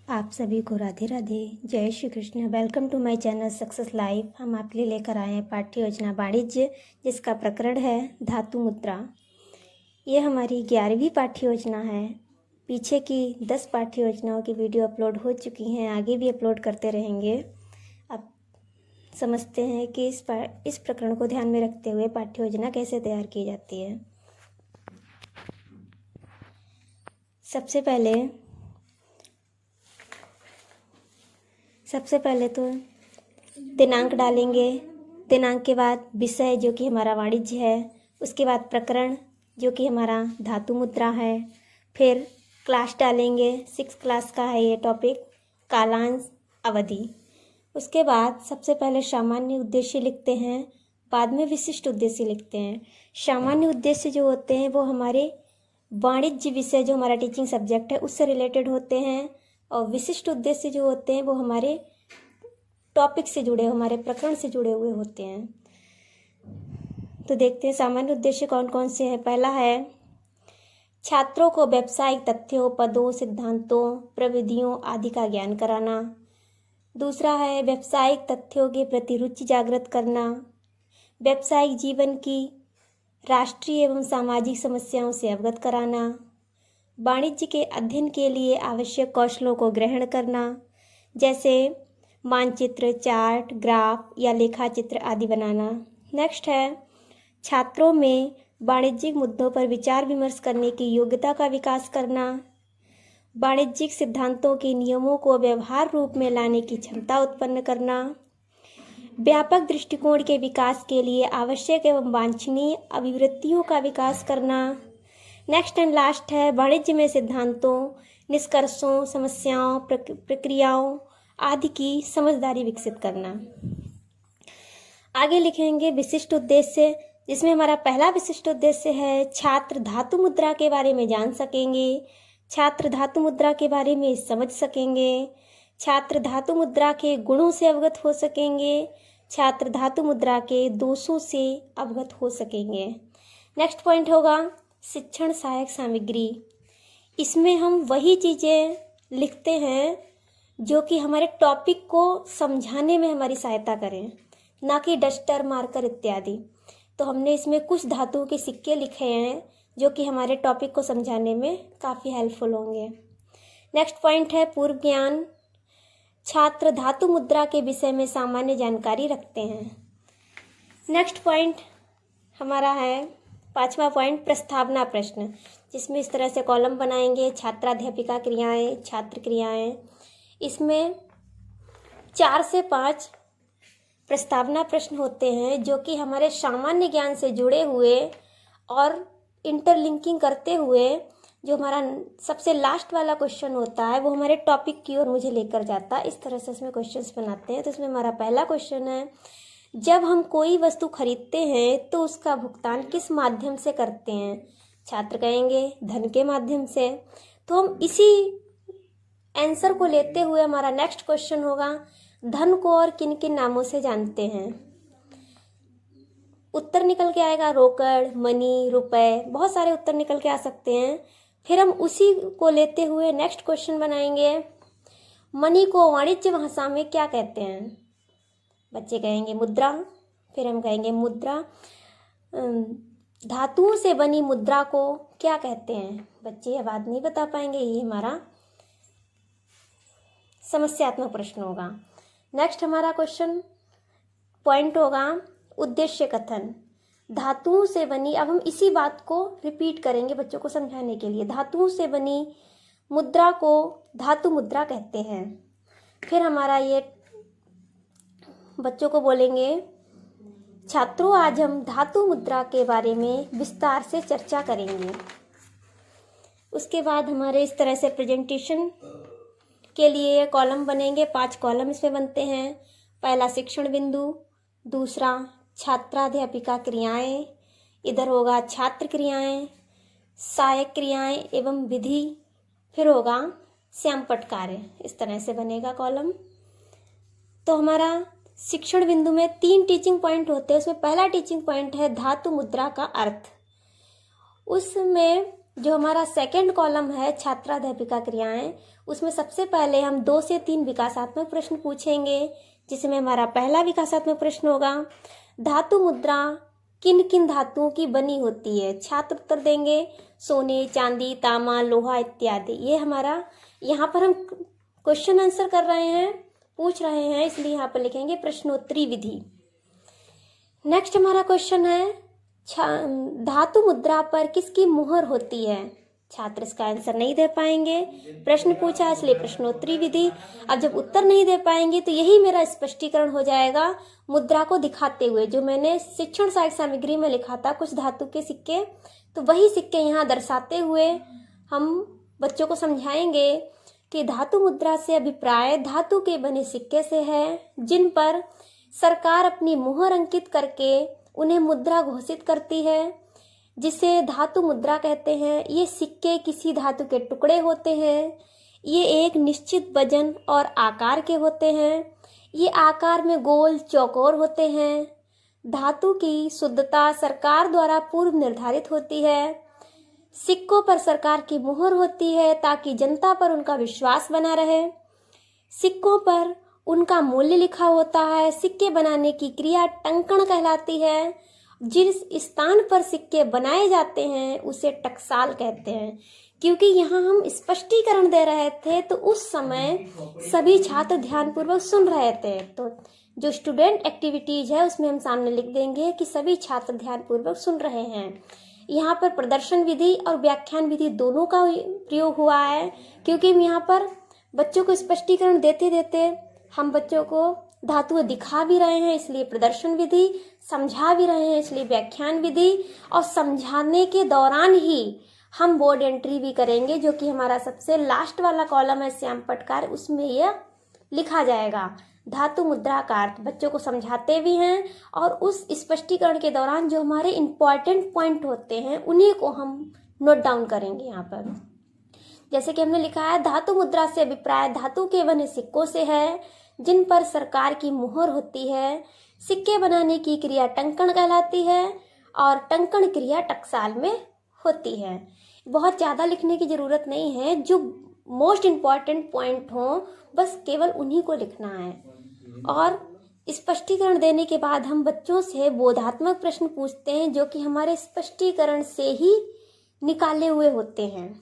आप सभी को राधे राधे। जय Shri Krishna. Welcome to my channel success life. हम आपके लिए लेकर आए हैं पाठ्य योजना वाणिज्य, जिसका प्रकरण है धातु मुद्रा। ये हमारी 11वीं पाठ्य योजना है। पीछे की 10 पाठ्य योजनाओं की वीडियो अपलोड हो चुकी हैं, आगे भी अपलोड करते रहेंगे। अब समझते हैं कि इस प्रकरण को ध्यान में रखते हुए पाठ्य योजना कैसे तैयार की जाती है। सबसे पहले तो दिनांक डालेंगे। दिनांक के बाद विषय जो कि हमारा वाणिज्य है, उसके बाद प्रकरण जो कि हमारा धातु मुद्रा है, फिर क्लास डालेंगे। 6 क्लास का है ये टॉपिक, कालांश अवधि। उसके बाद सबसे पहले सामान्य उद्देश्य लिखते हैं, बाद में विशिष्ट उद्देश्य लिखते हैं। सामान्य उद्देश्य जो होते हैं वो हमारे वाणिज्य विषय जो हमारा टीचिंग सब्जेक्ट है उससे रिलेटेड होते हैं, और विशिष्ट उद्देश्य जो होते हैं वो हमारे टॉपिक से जुड़े, हमारे प्रकरण से जुड़े हुए होते हैं। तो देखते हैं सामान्य उद्देश्य कौन कौन से हैं। पहला है छात्रों को व्यावसायिक तथ्यों, पदों, सिद्धांतों, प्रविधियों आदि का ज्ञान कराना। दूसरा है व्यावसायिक तथ्यों के प्रति रुचि जागृत करना, व्यावसायिक जीवन की राष्ट्रीय एवं सामाजिक समस्याओं से अवगत कराना, वाणिज्य के अध्ययन के लिए आवश्यक कौशलों को ग्रहण करना, जैसे मानचित्र, चार्ट, ग्राफ या लेखा चित्र आदि बनाना। नेक्स्ट है छात्रों में वाणिज्यिक मुद्दों पर विचार विमर्श करने की योग्यता का विकास करना, वाणिज्यिक सिद्धांतों के नियमों को व्यवहार रूप में लाने की क्षमता उत्पन्न करना, व्यापक दृष्टिकोण के विकास के लिए आवश्यक एवं वांछनीय अभिवृत्तियों का विकास करना। नेक्स्ट एंड लास्ट है वाणिज्य में सिद्धांतों, निष्कर्षों, समस्याओं, प्रक्रियाओं आदि की समझदारी विकसित करना। आगे लिखेंगे विशिष्ट उद्देश्य, जिसमें हमारा पहला विशिष्ट उद्देश्य है छात्र धातु मुद्रा के बारे में जान सकेंगे, छात्र धातु मुद्रा के बारे में समझ सकेंगे, छात्र धातु मुद्रा के गुणों से अवगत हो सकेंगे, छात्र धातु मुद्रा के दोषों से अवगत हो सकेंगे। नेक्स्ट पॉइंट होगा शिक्षण सहायक सामग्री। इसमें हम वही चीज़ें लिखते हैं जो कि हमारे टॉपिक को समझाने में हमारी सहायता करें, ना कि डस्टर, मार्कर इत्यादि। तो हमने इसमें कुछ धातुओं के सिक्के लिखे हैं जो कि हमारे टॉपिक को समझाने में काफ़ी हेल्पफुल होंगे। नेक्स्ट पॉइंट है पूर्व ज्ञान। छात्र धातु मुद्रा के विषय में सामान्य जानकारी रखते हैं। नेक्स्ट पॉइंट हमारा है 5वां पॉइंट प्रस्तावना प्रश्न, जिसमें इस तरह से कॉलम बनाएंगे, छात्राध्यापिका क्रियाएं, छात्र क्रियाएं। इसमें 4 से 5 प्रस्तावना प्रश्न होते हैं जो कि हमारे सामान्य ज्ञान से जुड़े हुए और इंटरलिंकिंग करते हुए जो हमारा सबसे लास्ट वाला क्वेश्चन होता है वो हमारे टॉपिक की ओर मुझे लेकर जाता है। इस तरह से इसमें क्वेश्चंस बनाते हैं। तो इसमें हमारा पहला क्वेश्चन है, जब हम कोई वस्तु खरीदते हैं तो उसका भुगतान किस माध्यम से करते हैं? छात्र कहेंगे धन के माध्यम से। तो हम इसी आंसर को लेते हुए हमारा नेक्स्ट क्वेश्चन होगा, धन को और किन किन नामों से जानते हैं? उत्तर निकल के आएगा रोकड़, मनी, रुपए, बहुत सारे उत्तर निकल के आ सकते हैं। फिर हम उसी को लेते हुए नेक्स्ट क्वेश्चन बनाएंगे, मनी को वाणिज्य भाषा में क्या कहते हैं? बच्चे कहेंगे मुद्रा। फिर हम कहेंगे मुद्रा, धातुओं से बनी मुद्रा को क्या कहते हैं? बच्चे यह बात नहीं बता पाएंगे। ये हमारा समस्यात्मक प्रश्न होगा। नेक्स्ट हमारा क्वेश्चन पॉइंट होगा उद्देश्य कथन। धातुओं से बनी, अब हम इसी बात को रिपीट करेंगे बच्चों को समझाने के लिए। धातुओं से बनी मुद्रा को धातु मुद्रा कहते हैं। फिर हमारा ये बच्चों को बोलेंगे, छात्रों आज हम धातु मुद्रा के बारे में विस्तार से चर्चा करेंगे। उसके बाद हमारे इस तरह से प्रेजेंटेशन के लिए कॉलम बनेंगे। 5 कॉलम इसमें बनते हैं। पहला शिक्षण बिंदु, दूसरा छात्राध्यापिका क्रियाएं, इधर होगा छात्र क्रियाएं, सहायक क्रियाएं एवं विधि, फिर होगा श्यामपट्ट कार्य। इस तरह से बनेगा कॉलम। तो हमारा शिक्षण बिंदु में 3 टीचिंग पॉइंट होते हैं। उसमें पहला टीचिंग पॉइंट है धातु मुद्रा का अर्थ। उसमें जो हमारा सेकंड कॉलम है छात्राध्यापिका क्रियाएं, उसमें सबसे पहले हम 2 से 3 विकासात्मक प्रश्न पूछेंगे, जिसमें हमारा पहला विकासात्मक प्रश्न होगा, धातु मुद्रा किन किन धातुओं की बनी होती है। छात्र उत्तर देंगे सोने, चांदी, तांबा, लोहा इत्यादि। ये हमारा यहाँ पर हम क्वेश्चन आंसर कर रहे हैं, पूछ रहे हैं, इसलिए यहाँ पर लिखेंगे प्रश्नोत्तरी विधि। नेक्स्ट हमारा क्वेश्चन है धातु मुद्रा पर किसकी मुहर होती है। छात्र इसका आंसर नहीं दे पाएंगे, प्रश्न पूछा इसलिए प्रश्नोत्तरी विधि। अब जब उत्तर नहीं दे पाएंगे तो यही मेरा स्पष्टीकरण हो जाएगा मुद्रा को दिखाते हुए, जो मैंने शिक्षण सहायक सामग्री में लिखा था कुछ धातु के सिक्के, तो वही सिक्के यहाँ दर्शाते हुए हम बच्चों को समझाएंगे कि धातु मुद्रा से अभिप्राय धातु के बने सिक्के से है, जिन पर सरकार अपनी मुहर अंकित करके उन्हें मुद्रा घोषित करती है, जिसे धातु मुद्रा कहते हैं। ये सिक्के किसी धातु के टुकड़े होते हैं। ये एक निश्चित वजन और आकार के होते हैं। ये आकार में गोल चौकोर होते हैं। धातु की शुद्धता सरकार द्वारा पूर्व निर्धारित होती है। सिक्कों पर सरकार की मुहर होती है ताकि जनता पर उनका विश्वास बना रहे। सिक्कों पर उनका मूल्य लिखा होता है। सिक्के बनाने की क्रिया टंकण कहलाती है। जिस स्थान पर सिक्के बनाए जाते हैं उसे टकसाल कहते हैं। क्योंकि यहाँ हम स्पष्टीकरण दे रहे थे तो उस समय सभी छात्र ध्यानपूर्वक सुन रहे थे, तो जो स्टूडेंट एक्टिविटीज है उसमें हम सामने लिख देंगे कि सभी छात्र ध्यानपूर्वक सुन रहे हैं। यहाँ पर प्रदर्शन विधि और व्याख्यान विधि दोनों का प्रयोग हुआ है, क्योंकि हम यहाँ पर बच्चों को स्पष्टीकरण देते देते हम बच्चों को धातुएं दिखा भी रहे हैं, इसलिए प्रदर्शन विधि, समझा भी रहे हैं इसलिए व्याख्यान विधि, और समझाने के दौरान ही हम बोर्ड एंट्री भी करेंगे, जो कि हमारा सबसे लास्ट वाला कॉलम है श्याम पटकार, उसमें यह लिखा जाएगा। धातु मुद्रा का अर्थ बच्चों को समझाते भी हैं और उस स्पष्टीकरण के दौरान जो हमारे इंपॉर्टेंट पॉइंट होते हैं उन्हीं को हम नोट डाउन करेंगे। यहाँ पर जैसे कि हमने लिखा है, धातु मुद्रा से अभिप्राय धातु के बने सिक्कों से है, जिन पर सरकार की मुहर होती है। सिक्के बनाने की क्रिया टंकण कहलाती है और टंकण क्रिया टकसाल में होती है। बहुत ज़्यादा लिखने की ज़रूरत नहीं है, जो मोस्ट इम्पॉर्टेंट पॉइंट हो बस केवल उन्हीं को लिखना है। और स्पष्टीकरण देने के बाद हम बच्चों से बोधात्मक प्रश्न पूछते हैं, जो कि हमारे स्पष्टीकरण से ही निकाले हुए होते हैं।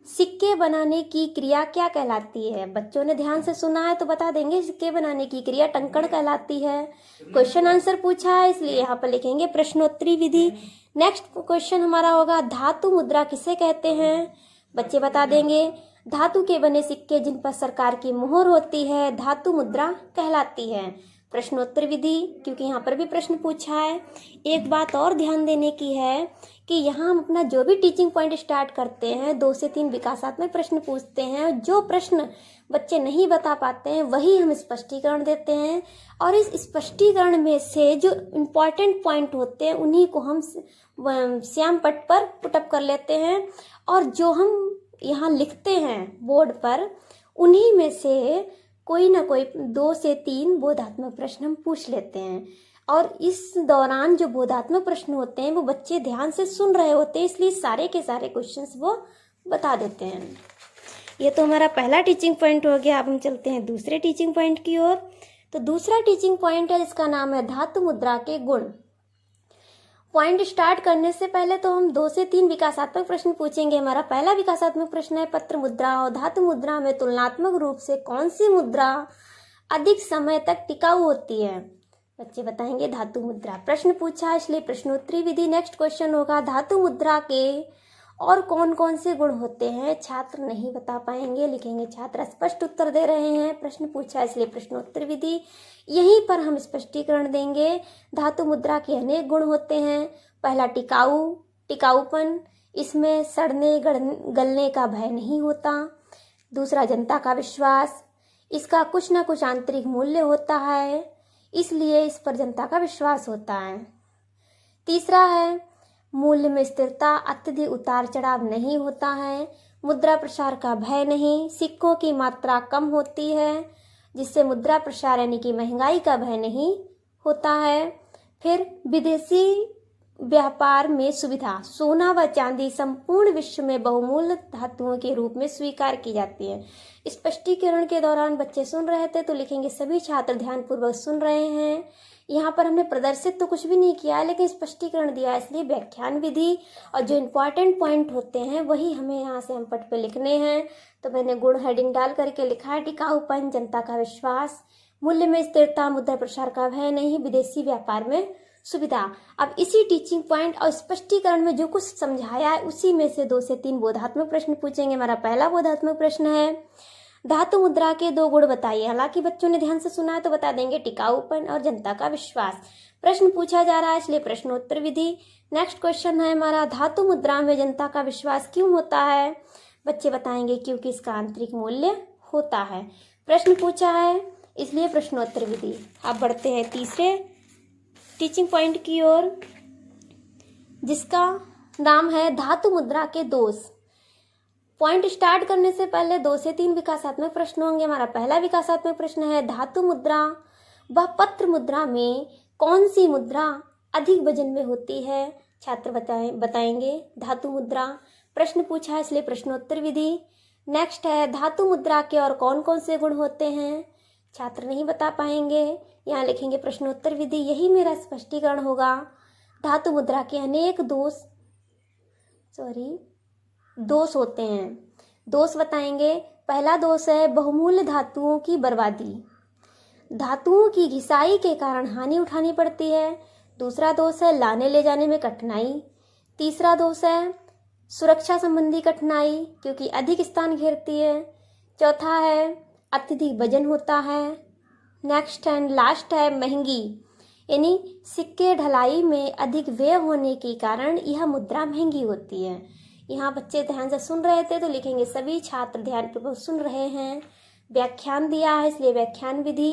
सिक्के बनाने की क्रिया क्या कहलाती है? बच्चों ने ध्यान से सुना है तो बता देंगे सिक्के बनाने की क्रिया टंकण कहलाती है। क्वेश्चन आंसर पूछा है इसलिए यहाँ पर लिखेंगे प्रश्नोत्तरी विधि। नेक्स्ट क्वेश्चन हमारा होगा, धातु मुद्रा किसे कहते हैं? बच्चे बता देंगे धातु के बने सिक्के जिन पर सरकार की मुहर होती है धातु मुद्रा कहलाती है। प्रश्नोत्तर विधि, क्योंकि यहाँ पर भी प्रश्न पूछा है। एक बात और ध्यान देने की है कि यहाँ हम अपना जो भी टीचिंग पॉइंट स्टार्ट करते हैं 2 से 3 विकासात्मक प्रश्न पूछते हैं। जो प्रश्न बच्चे नहीं बता पाते हैं वही हम स्पष्टीकरण देते हैं, और इस स्पष्टीकरण में से जो इम्पॉर्टेंट पॉइंट होते हैं उन्हीं को हम श्याम पट पर पुटअप कर लेते हैं, और जो हम यहाँ लिखते हैं बोर्ड पर उन्हीं में से कोई ना कोई 2 से 3 बोधात्मक प्रश्न हम पूछ लेते हैं। और इस दौरान जो बोधात्मक प्रश्न होते हैं वो बच्चे ध्यान से सुन रहे होते हैं, इसलिए सारे के सारे क्वेश्चंस वो बता देते हैं। ये तो हमारा पहला टीचिंग पॉइंट हो गया। अब हम चलते हैं दूसरे टीचिंग पॉइंट की ओर। तो दूसरा टीचिंग पॉइंट है जिसका नाम है धातु मुद्रा के गुण। पॉइंट स्टार्ट करने से पहले तो हम 2 से 3 विकासात्मक प्रश्न पूछेंगे। हमारा पहला विकासात्मक प्रश्न है, पत्र मुद्रा और धातु मुद्रा में तुलनात्मक रूप से कौन सी मुद्रा अधिक समय तक टिकाऊ होती है? बच्चे बताएंगे धातु मुद्रा। प्रश्न पूछा इसलिए प्रश्नोत्तरी विधि। नेक्स्ट क्वेश्चन होगा, धातु मुद्रा के और कौन कौन से गुण होते हैं? छात्र नहीं बता पाएंगे, लिखेंगे छात्र स्पष्ट उत्तर दे रहे हैं। प्रश्न पूछा इसलिए प्रश्नोत्तर विधि। यहीं पर हम स्पष्टीकरण देंगे। धातु मुद्रा के अनेक गुण होते हैं। पहला टिकाऊपन, इसमें सड़ने गलने का भय नहीं होता। दूसरा जनता का विश्वास, इसका कुछ ना कुछ आंतरिक मूल्य होता है, इसलिए इस पर जनता का विश्वास होता है। तीसरा है मूल्य में स्थिरता, अत्यधिक उतार चढ़ाव नहीं होता है। मुद्रा प्रसार का भय नहीं, सिक्कों की मात्रा कम होती है जिससे मुद्रा प्रसार यानी कि महंगाई का भय नहीं होता है। फिर विदेशी व्यापार में सुविधा, सोना व चांदी संपूर्ण विश्व में बहुमूल्य धातुओं के रूप में स्वीकार की जाती है। स्पष्टीकरण के दौरान बच्चे सुन रहे थे तो लिखेंगे सभी छात्र ध्यानपूर्वक सुन रहे हैं। यहाँ पर हमने प्रदर्शित तो कुछ भी नहीं किया है, लेकिन स्पष्टीकरण दिया है, इसलिए व्याख्यान विधि और जो इम्पोर्टेंट पॉइंट होते हैं वही हमें यहाँ से हम पट पे लिखने हैं। तो मैंने गुण हेडिंग डाल करके लिखा है, टिकाऊपन, जनता का विश्वास, मूल्य में स्थिरता, मुद्रा प्रसार का भय नहीं, विदेशी व्यापार में सुविधा। अब इसी टीचिंग पॉइंट और स्पष्टीकरण में जो कुछ समझाया है उसी में से 2 से 3 बोधात्मक प्रश्न पूछेंगे। हमारा पहला बोधात्मक प्रश्न है, धातु मुद्रा के 2 गुण बताइए। हालांकि बच्चों ने ध्यान से सुना है तो बता देंगे टिकाऊपन और जनता का विश्वास। प्रश्न पूछा जा रहा है इसलिए प्रश्नोत्तर विधि। नेक्स्ट क्वेश्चन है हमारा, धातु मुद्रा में जनता का विश्वास क्यों होता है? बच्चे बताएंगे क्योंकि इसका आंतरिक मूल्य होता है। प्रश्न पूछा है इसलिए प्रश्नोत्तर विधि। अब बढ़ते हैं तीसरे टीचिंग पॉइंट की ओर, जिसका नाम है धातु मुद्रा के दोष। पॉइंट स्टार्ट करने से पहले 2 से 3 विकासात्मक प्रश्न होंगे। हमारा पहला विकासात्मक प्रश्न है, धातु मुद्रा व पत्र मुद्रा में कौन सी मुद्रा अधिक वजन में होती है? छात्र बताएंगे धातु मुद्रा। प्रश्न पूछा है इसलिए प्रश्नोत्तर विधि। नेक्स्ट है, धातु मुद्रा के और कौन कौन से गुण होते हैं? छात्र नहीं बता पाएंगे, यहाँ लिखेंगे प्रश्नोत्तर विधि। यही मेरा स्पष्टीकरण होगा। धातु मुद्रा के अनेक दोष होते हैं। दोष बताएंगे। पहला दोष है बहुमूल्य धातुओं की बर्बादी, धातुओं की घिसाई के कारण हानि उठानी पड़ती है। दूसरा दोष है लाने ले जाने में कठिनाई। तीसरा दोष है सुरक्षा संबंधी कठिनाई क्योंकि अधिक स्थान घेरती है। चौथा है अत्यधिक वजन होता है। नेक्स्ट एंड लास्ट है महंगी, यानी सिक्के ढलाई में अधिक व्यय होने के कारण यह मुद्रा महंगी होती है। यहाँ बच्चे ध्यान से सुन रहे थे तो लिखेंगे सभी छात्र ध्यानपूर्वक सुन रहे हैं। व्याख्यान दिया है इसलिए व्याख्यान विधि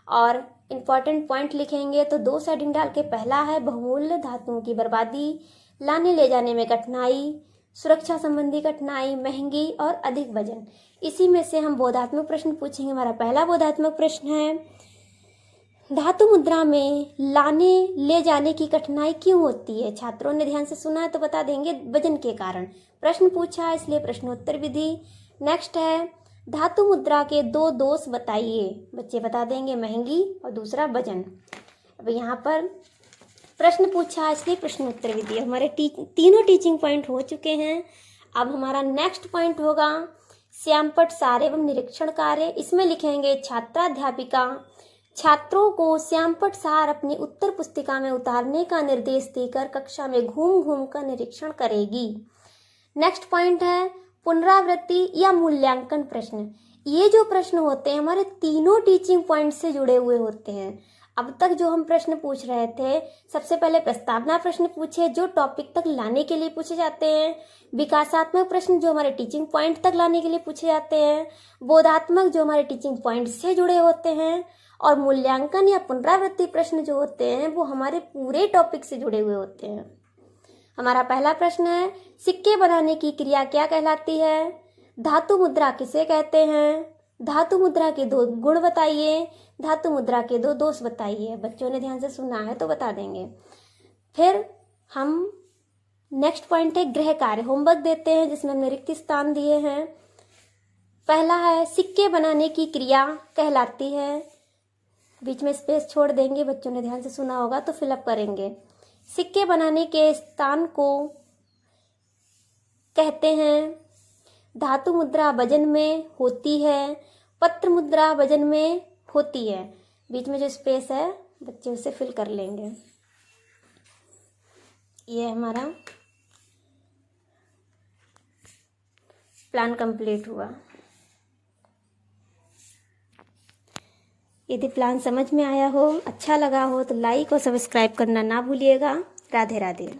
और इम्पॉर्टेंट पॉइंट लिखेंगे तो 2 हेडिंग डाल के, पहला है बहुमूल्य धातुओं की बर्बादी, लाने ले जाने में कठिनाई, सुरक्षा संबंधी कठिनाई, महंगी और अधिक वजन। इसी में से हम बोधात्मक प्रश्न पूछेंगे। हमारा पहला बोधात्मक प्रश्न है, धातु मुद्रा में लाने ले जाने की कठिनाई क्यों होती है? छात्रों ने ध्यान से सुना है तो बता देंगे वजन के कारण। प्रश्न पूछा है इसलिए प्रश्नोत्तर विधि। नेक्स्ट है, धातु मुद्रा के 2 दोष बताइए। बच्चे बता देंगे महंगी और दूसरा वजन। अब यहाँ पर प्रश्न पूछा है इसलिए प्रश्नोत्तर विधि। हमारे तीनों टीचिंग पॉइंट हो चुके हैं। अब हमारा नेक्स्ट पॉइंट होगा श्यामपट्ट सार एवं निरीक्षण कार्य। इसमें लिखेंगे छात्राध्यापिका छात्रों को श्यामपट्ट सार अपनी उत्तर पुस्तिका में उतारने का निर्देश देकर कक्षा में घूम घूम कर निरीक्षण करेगी। नेक्स्ट पॉइंट है पुनरावृत्ति या मूल्यांकन प्रश्न। ये जो प्रश्न होते हैं हमारे तीनों टीचिंग पॉइंट से जुड़े हुए होते हैं। अब तक जो हम प्रश्न पूछ रहे थे, सबसे पहले प्रस्तावना प्रश्न पूछे जो टॉपिक तक लाने के लिए पूछे जाते हैं, विकासात्मक प्रश्न जो हमारे टीचिंग पॉइंट तक लाने के लिए पूछे जाते हैं, बोधात्मक जो हमारे टीचिंग पॉइंट से जुड़े होते हैं, और मूल्यांकन या पुनरावृत्ति प्रश्न जो होते हैं वो हमारे पूरे टॉपिक से जुड़े हुए होते हैं। हमारा पहला प्रश्न है, सिक्के बनाने की क्रिया क्या कहलाती है? धातु मुद्रा किसे कहते हैं? धातु मुद्रा के 2 गुण बताइए। धातु मुद्रा के 2 दोष बताइए। बच्चों ने ध्यान से सुना है तो बता देंगे। फिर हम नेक्स्ट पॉइंट है गृह कार्य, होमवर्क देते हैं जिसमें हमने रिक्त स्थान दिए हैं। पहला है सिक्के बनाने की क्रिया कहलाती है, बीच में स्पेस छोड़ देंगे, बच्चों ने ध्यान से सुना होगा तो फिलअप करेंगे। सिक्के बनाने के स्थान को कहते हैं, धातु मुद्रा वजन में होती है, पत्र मुद्रा वजन में होती है। बीच में जो स्पेस है बच्चे उसे फिल कर लेंगे। ये हमारा प्लान कंप्लीट हुआ। यदि प्लान समझ में आया हो, अच्छा लगा हो तो लाइक और सब्सक्राइब करना ना भूलिएगा। राधे राधे।